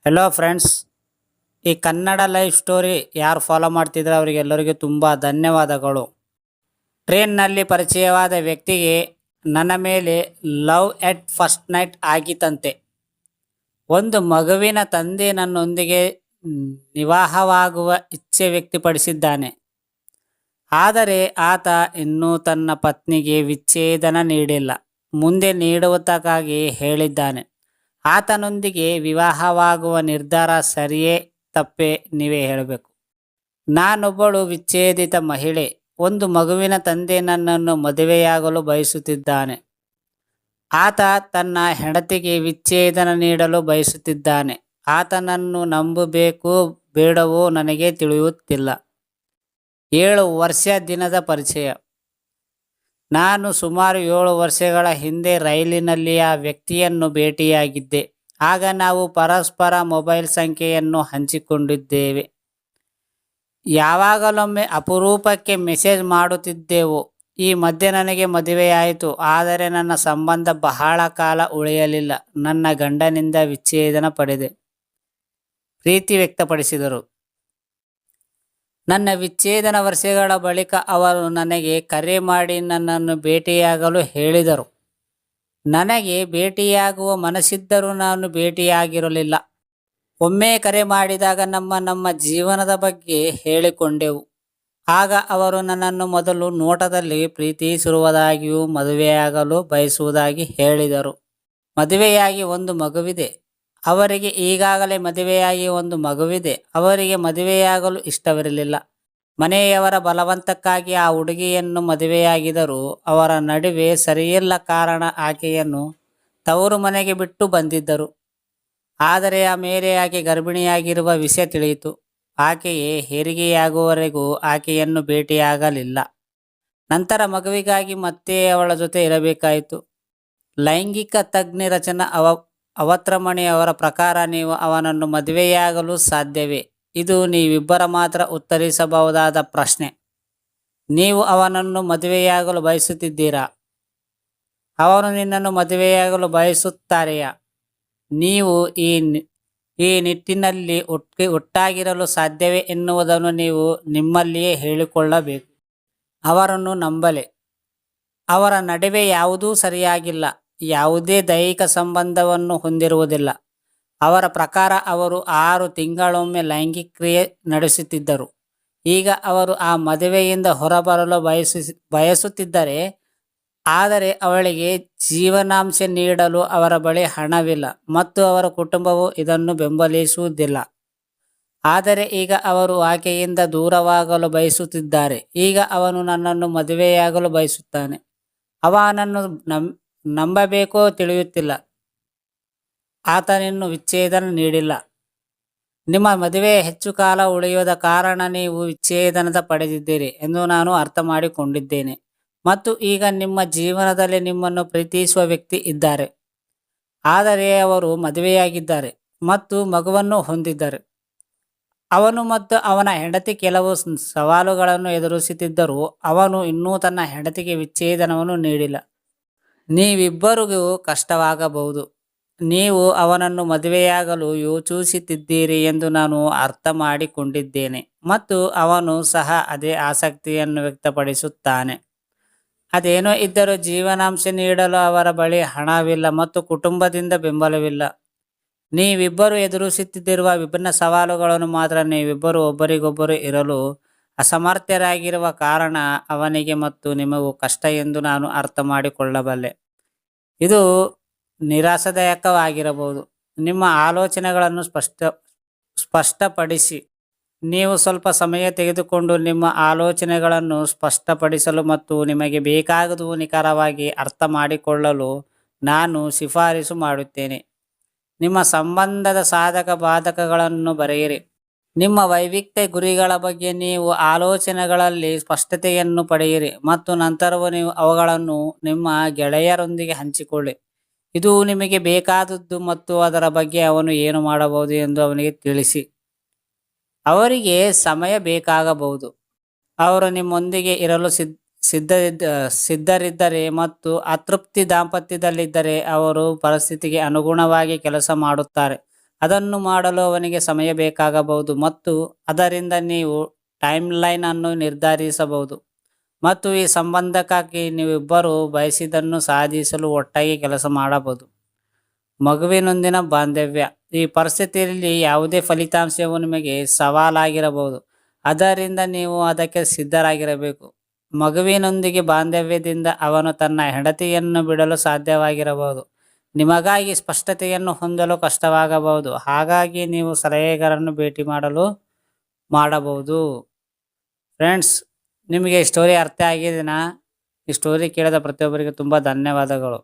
Hello friends, ಈ Kannada life story ಯಾರು follow ಮಾಡ್ತಿದ್ರೆ ಅವರಿಗೆಲ್ಲರಿಗೂ ತುಂಬ ಧನ್ಯವಾದಗಳು. ಟ್ರೈನ್ನಲ್ಲಿ ಪರಿಚಯವಾದ ವ್ಯಕ್ತಿಗೆ ನನ್ನ ಮೇಲೆ ಲವ್ ಎಟ್ ಫಸ್ಟ್ ನೈಟ್ ಆಗಿತ್ತಂತೆ. ಒಂದು ಮಗುವಿನ ತಂದೆ ನನ್ನೊಂದಿಗೆ ವಿವಾಹವಾಗುವ ಇಚ್ಛೆ ವ್ಯಕ್ತಪಡಿಸಿದ್ದಾನೆ. ಆದರೆ ಆತ ಇನ್ನೂ ತನ್ನ ಪತ್ನಿಗೆ ವಿಚ್ಛೇದನ ನೀಡಿಲ್ಲ. ಮುಂದೆ ನೀಡುವುದಕ್ಕಾಗಿ ಹೇಳಿದ್ದಾನೆ. ಆತನೊಂದಿಗೆ ವಿವಾಹವಾಗುವ ನಿರ್ಧಾರ ಸರಿಯೇ ತಪ್ಪೇ ನೀವೇ ಹೇಳಬೇಕು. ನಾನೊಬ್ಬಳು ವಿಚ್ಛೇದಿತ ಮಹಿಳೆ. ಒಂದು ಮಗುವಿನ ತಂದೆ ನನ್ನನ್ನು ಮದುವೆಯಾಗಲು ಬಯಸುತ್ತಿದ್ದಾನೆ. ಆತ ತನ್ನ ಹೆಂಡತಿಗೆ ವಿಚ್ಛೇದನ ನೀಡಲು ಬಯಸುತ್ತಿದ್ದಾನೆ. ಆತನನ್ನು ನಂಬಬೇಕು ಬೇಡವೋ ನನಗೆ ತಿಳಿಯುತ್ತಿಲ್ಲ. 7 ವರ್ಷ ದಿನದ ಪರಿಚಯ. ನಾನು ಸುಮಾರು 7 ವರ್ಷಗಳ ಹಿಂದೆ ರೈಲಿನಲ್ಲಿ ಆ ವ್ಯಕ್ತಿಯನ್ನು ಭೇಟಿಯಾಗಿದ್ದೆ. ಆಗ ನಾವು ಪರಸ್ಪರ ಮೊಬೈಲ್ ಸಂಖ್ಯೆಯನ್ನು ಹಂಚಿಕೊಂಡಿದ್ದೇವೆ. ಯಾವಾಗಲೊಮ್ಮೆ ಅಪರೂಪಕ್ಕೆ ಮೆಸೇಜ್ ಮಾಡುತ್ತಿದ್ದೆವು. ಈ ಮಧ್ಯೆ ನನಗೆ ಮದುವೆಯಾಯಿತು. ಆದರೆ ನನ್ನ ಸಂಬಂಧ ಬಹಳ ಕಾಲ ಉಳಿಯಲಿಲ್ಲ. ನನ್ನ ಗಂಡನಿಂದ ವಿಚ್ಛೇದನ ಪಡೆದೆ. ಪ್ರೀತಿ ವ್ಯಕ್ತಪಡಿಸಿದರು. ನನ್ನ ವಿಚ್ಛೇದನ ವರ್ಷಗಳ ಬಳಿಕ ಅವರು ನನಗೆ ಕರೆ ಮಾಡಿ ನನ್ನನ್ನು ಭೇಟಿಯಾಗಲು ಹೇಳಿದರು. ನನಗೆ ಭೇಟಿಯಾಗುವ ಮನಸ್ಸಿದ್ದರೂ ನಾನು ಭೇಟಿಯಾಗಿರಲಿಲ್ಲ. ಒಮ್ಮೆ ಕರೆ ಮಾಡಿದಾಗ ನಮ್ಮ ಜೀವನದ ಬಗ್ಗೆ ಹೇಳಿಕೊಂಡೆವು. ಆಗ ಅವರು ನನ್ನನ್ನು ಮೊದಲು ನೋಟದಲ್ಲಿ ಪ್ರೀತಿಸಿರುವುದಾಗಿಯೂ ಮದುವೆಯಾಗಲು ಬಯಸುವುದಾಗಿ ಹೇಳಿದರು. ಮದುವೆಯಾಗಿ ಒಂದು ಮಗುವಿದೆ. ಅವರಿಗೆ ಈಗಾಗಲೇ ಮದುವೆಯಾಗಿ ಒಂದು ಮಗುವಿದೆ. ಅವರಿಗೆ ಮದುವೆಯಾಗಲು ಇಷ್ಟವಿರಲಿಲ್ಲ. ಮನೆಯವರ ಬಲವಂತಕ್ಕಾಗಿ ಆ ಹುಡುಗಿಯನ್ನು ಮದುವೆಯಾಗಿದ್ದರು. ಅವರ ನಡುವೆ ಸರಿಯಿಲ್ಲ ಕಾರಣ ಆಕೆಯನ್ನು ತವರು ಮನೆಗೆ ಬಿಟ್ಟು ಬಂದಿದ್ದರು. ಆದರೆ ಮೇಲೆ ಆಕೆ ಗರ್ಭಿಣಿಯಾಗಿರುವ ವಿಷಯ ತಿಳಿಯಿತು. ಆಕೆಯೇ ಹೆರಿಗೆಯಾಗುವವರೆಗೂ ಆಕೆಯನ್ನು ಭೇಟಿಯಾಗಲಿಲ್ಲ. ನಂತರ ಮಗುವಿಗಾಗಿ ಮತ್ತೆ ಅವಳ ಜೊತೆ ಇರಬೇಕಾಯಿತು. ಲೈಂಗಿಕ ತಜ್ಞ ರಚನಾ ಅವತ್ರಮಣಿ ಅವರ ಪ್ರಕಾರ ನೀವು ಅವನನ್ನು ಮದುವೆಯಾಗಲು ಸಾಧ್ಯವೇ? ಇದು ನೀವಿಬ್ಬರ ಮಾತ್ರ ಉತ್ತರಿಸಬಹುದಾದ ಪ್ರಶ್ನೆ. ನೀವು ಅವನನ್ನು ಮದುವೆಯಾಗಲು ಬಯಸುತ್ತಿದ್ದೀರಾ? ಅವನು ನಿನ್ನನ್ನು ಮದುವೆಯಾಗಲು ಬಯಸುತ್ತಾರೆಯಾ? ನೀವು ಈ ನಿಟ್ಟಿನಲ್ಲಿ ಒಟ್ಟಾಗಿರಲು ಸಾಧ್ಯವೇ ಎನ್ನುವುದನ್ನು ನೀವು ನಿಮ್ಮಲ್ಲಿಯೇ ಹೇಳಿಕೊಳ್ಳಬೇಕು. ಅವರನ್ನು ನಂಬಲೆ. ಅವರ ನಡುವೆ ಯಾವುದೂ ಸರಿಯಾಗಿಲ್ಲ. ಯಾವುದೇ ದೈಹಿಕ ಸಂಬಂಧವನ್ನು ಹೊಂದಿರುವುದಿಲ್ಲ. ಅವರ ಪ್ರಕಾರ ಅವರು 6 ತಿಂಗಳೊಮ್ಮೆ ಲೈಂಗಿಕ ಕ್ರಿಯೆ ನಡೆಸುತ್ತಿದ್ದರು. ಈಗ ಅವರು ಆ ಮದುವೆಯಿಂದ ಹೊರಬರಲು ಬಯಸುತ್ತಿದ್ದರೆ, ಆದರೆ ಅವಳಿಗೆ ಜೀವನಾಂಶ ನೀಡಲು ಅವರ ಬಳಿ ಹಣವಿಲ್ಲ ಮತ್ತು ಅವರ ಕುಟುಂಬವು ಇದನ್ನು ಬೆಂಬಲಿಸುವುದಿಲ್ಲ. ಆದರೆ ಈಗ ಅವರು ಆಕೆಯಿಂದ ದೂರವಾಗಲು ಬಯಸುತ್ತಿದ್ದಾರೆ. ಈಗ ಅವನು ನನ್ನನ್ನು ಮದುವೆಯಾಗಲು ಬಯಸುತ್ತಾನೆ. ಅವನನ್ನು ನಂಬಬೇಕೋ ತಿಳಿಯುತ್ತಿಲ್ಲ. ಆತನಿನ್ನು ವಿಚ್ಛೇದನ ನೀಡಿಲ್ಲ. ನಿಮ್ಮ ಮದುವೆ ಹೆಚ್ಚು ಕಾಲ ಉಳಿಯುವುದ ಕಾರಣ ನೀವು ವಿಚ್ಛೇದನದ ಪಡೆದಿದ್ದೀರಿ ಎಂದು ನಾನು ಅರ್ಥ ಮಾಡಿಕೊಂಡಿದ್ದೇನೆ. ಮತ್ತು ಈಗ ನಿಮ್ಮ ಜೀವನದಲ್ಲಿ ನಿಮ್ಮನ್ನು ಪ್ರೀತಿಸುವ ವ್ಯಕ್ತಿ ಇದ್ದಾರೆ. ಆದರೆ ಅವರು ಮದುವೆಯಾಗಿದ್ದಾರೆ ಮತ್ತು ಮಗುವನ್ನು ಹೊಂದಿದ್ದಾರೆ. ಅವನು ಮತ್ತು ಅವನ ಹೆಂಡತಿ ಕೆಲವು ಸವಾಲುಗಳನ್ನು ಎದುರಿಸುತ್ತಿದ್ದರೂ ಅವನು ಇನ್ನೂ ತನ್ನ ಹೆಂಡತಿಗೆ ವಿಚ್ಛೇದನವನ್ನು ನೀಡಿಲ್ಲ. ನೀವಿಬ್ಬರಿಗೂ ಕಷ್ಟವಾಗಬಹುದು. ನೀವು ಅವನನ್ನು ಮದುವೆಯಾಗಲು ಯೋಚಿಸುತ್ತಿದ್ದೀರಿ ಎಂದು ನಾನು ಅರ್ಥ ಮಾಡಿಕೊಂಡಿದ್ದೇನೆ ಮತ್ತು ಅವನು ಸಹ ಅದೇ ಆಸಕ್ತಿಯನ್ನು ವ್ಯಕ್ತಪಡಿಸುತ್ತಾನೆ. ಅದೇನೋ ಇದ್ದರೂ ಜೀವನಾಂಶ ನೀಡಲು ಅವರ ಬಳಿ ಹಣವಿಲ್ಲ ಮತ್ತು ಕುಟುಂಬದಿಂದ ಬೆಂಬಲವಿಲ್ಲ. ನೀವಿಬ್ಬರು ಎದುರಿಸುತ್ತಿರುವ ವಿಭಿನ್ನ ಸವಾಲುಗಳನ್ನು ಮಾತ್ರ ನೀವಿಬ್ಬರು ಒಬ್ಬರಿಗೊಬ್ಬರು ಇರಲು ಅಸಮರ್ಥರಾಗಿರುವ ಕಾರಣ ಅವನಿಗೆ ಮತ್ತು ನಿಮಗೂ ಕಷ್ಟ ಎಂದು ನಾನು ಅರ್ಥ ಮಾಡಿಕೊಳ್ಳಬಲ್ಲೆ. ಇದು ನಿರಾಶಾದಾಯಕವಾಗಿರಬಹುದು. ನಿಮ್ಮ ಆಲೋಚನೆಗಳನ್ನು ಸ್ಪಷ್ಟಪಡಿಸಿ. ನೀವು ಸ್ವಲ್ಪ ಸಮಯ ತೆಗೆದುಕೊಂಡು ನಿಮ್ಮ ಆಲೋಚನೆಗಳನ್ನು ಸ್ಪಷ್ಟಪಡಿಸಲು ಮತ್ತು ನಿಮಗೆ ಬೇಕಾದುದು ನಿಖರವಾಗಿ ಅರ್ಥ ಮಾಡಿಕೊಳ್ಳಲು ನಾನು ಶಿಫಾರಸು ಮಾಡುತ್ತೇನೆ. ನಿಮ್ಮ ಸಂಬಂಧದ ಸಾಧಕ ಬಾಧಕಗಳನ್ನು ಬರೆಯಿರಿ. ನಿಮ್ಮ ವೈಯಕ್ತಿಕ ಗುರಿಗಳ ಬಗ್ಗೆ ನೀವು ಆಲೋಚನೆಗಳಲ್ಲಿ ಸ್ಪಷ್ಟತೆಯನ್ನು ಪಡೆಯಿರಿ ಮತ್ತು ನಂತರವೂ ನೀವು ಅವುಗಳನ್ನು ನಿಮ್ಮ ಗೆಳೆಯರೊಂದಿಗೆ ಹಂಚಿಕೊಳ್ಳಿ. ಇದು ನಿಮಗೆ ಬೇಕಾದದ್ದು ಮತ್ತು ಅದರ ಬಗ್ಗೆ ಅವನು ಏನು ಮಾಡಬಹುದು ಎಂದು ಅವನಿಗೆ ತಿಳಿಸಿ. ಅವರಿಗೆ ಸಮಯ ಬೇಕಾಗಬಹುದು. ಅವರು ನಿಮ್ಮೊಂದಿಗೆ ಇರಲು ಸಿದ್ಧರಿದ್ದರೆ ಮತ್ತು ಅತೃಪ್ತಿ ದಾಂಪತ್ಯದಲ್ಲಿದ್ದರೆ ಅವರು ಪರಿಸ್ಥಿತಿಗೆ ಅನುಗುಣವಾಗಿ ಕೆಲಸ ಮಾಡುತ್ತಾರೆ. ಅದನ್ನು ಮಾಡಲು ಅವನಿಗೆ ಸಮಯ ಬೇಕಾಗಬಹುದು ಮತ್ತು ಅದರಿಂದ ನೀವು ಟೈಮ್ ಲೈನ್ ಅನ್ನು ನಿರ್ಧರಿಸಬಹುದು ಮತ್ತು ಈ ಸಂಬಂಧಕ್ಕಾಗಿ ನೀವಿಬ್ಬರು ಬಯಸಿದ್ದನ್ನು ಸಾಧಿಸಲು ಒಟ್ಟಾಗಿ ಕೆಲಸ ಮಾಡಬಹುದು. ಮಗುವಿನೊಂದಿನ ಬಾಂಧವ್ಯ. ಈ ಪರಿಸ್ಥಿತಿಯಲ್ಲಿ ಯಾವುದೇ ಫಲಿತಾಂಶವು ನಿಮಗೆ ಸವಾಲಾಗಿರಬಹುದು, ಅದರಿಂದ ನೀವು ಅದಕ್ಕೆ ಸಿದ್ಧರಾಗಿರಬೇಕು. ಮಗುವಿನೊಂದಿಗೆ ಬಾಂಧವ್ಯದಿಂದ ಅವನು ತನ್ನ ಹೆಂಡತಿಯನ್ನು ಬಿಡಲು ಸಾಧ್ಯವಾಗಿರಬಹುದು, ನಿಮಗಾಗಿ ಸ್ಪಷ್ಟತೆಯನ್ನು ಹೊಂದಲು ಕಷ್ಟವಾಗಬಹುದು, ಹಾಗಾಗಿ ನೀವು ಸಲಹೆಗಾರನ್ನು ಭೇಟಿ ಮಾಡಬಹುದು. ಫ್ರೆಂಡ್ಸ್, ನಿಮಗೆ ಈ ಸ್ಟೋರಿ ಅರ್ಥ ಆಗಿದೆನಾ? ಈ ಸ್ಟೋರಿ ಕೇಳಿದ ಪ್ರತಿಯೊಬ್ಬರಿಗೆ ತುಂಬ ಧನ್ಯವಾದಗಳು.